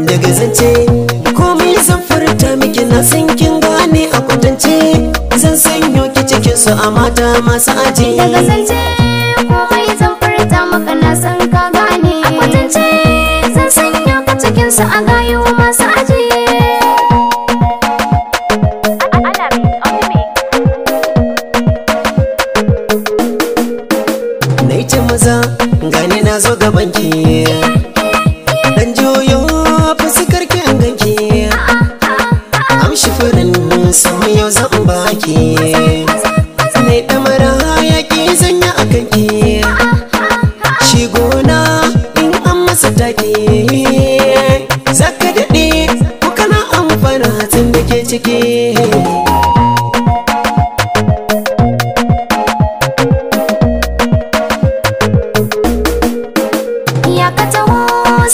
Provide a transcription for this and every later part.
daga zance komai zan furta miki na san kin gane a kwatance zan sanyo ki cikin su a mata masu aji. Daga zance komai zan furta maka na san ka gane a kwatance zan sanyo ka cikin su a gayu masu aji. Na yi ce maza gane na zo gabanki dan juyo fuskar ki an ganki amshi furin sama yau zan baki ne damara yaki zanya a kanki shi gona in an masa taki zaka daɗe ko kana amfana tun da ke ciki. Ya ka taho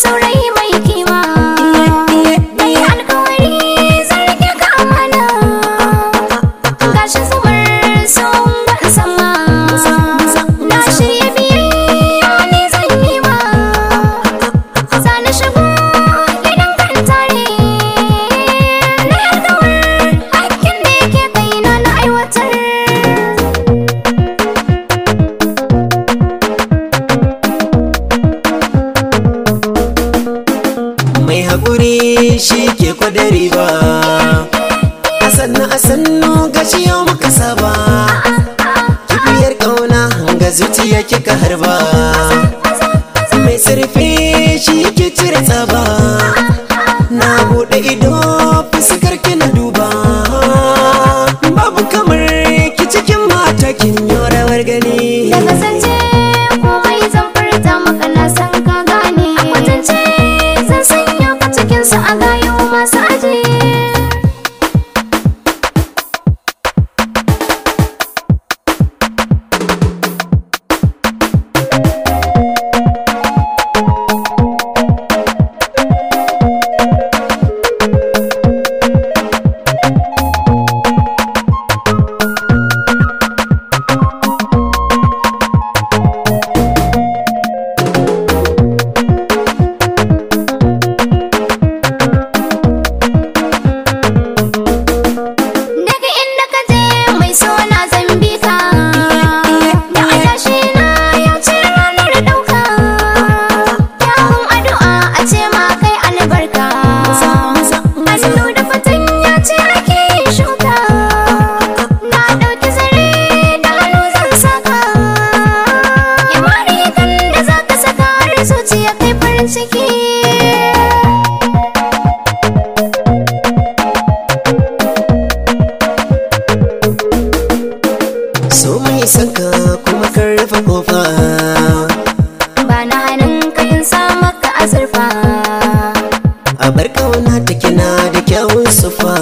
saurayi mai kima da yi alkawari zan rike ka amana gashi zubar son ban sama na shirya biyayya ne zan yi ma za na shigo gidan kan tare na alkawar hakkin da yake kaina na aiwatar. Mai haƙuri shi ke kwadari ba a sannu gashi yau muka saba kibiyar ƙauna ga zuciya kika harba mai sarfe shi ke cire tsaba na buɗe ido fuskar ki na duba babu kamar ki cikin mata kin yi rawar gani. Daga zance komai zan furta maka na san ka gane a kwatance zan sanya ka cikin su a gayu masu aji. Daga inda ka je mai sona zan bi ka da adashi na yau ce ranar ɗauka kyawun addu'a a ce ma kai albarka hannu da fatanya ce ake yin shuka na ɗauki zare da hannu zan saka yamari kan da za ka saka har zuciya kai farin ciki. So mai sanka kuma kan rufe kofa Ba na hannun ka in sa maka azurfa a bar ƙauna ta kina da kyawun sufa.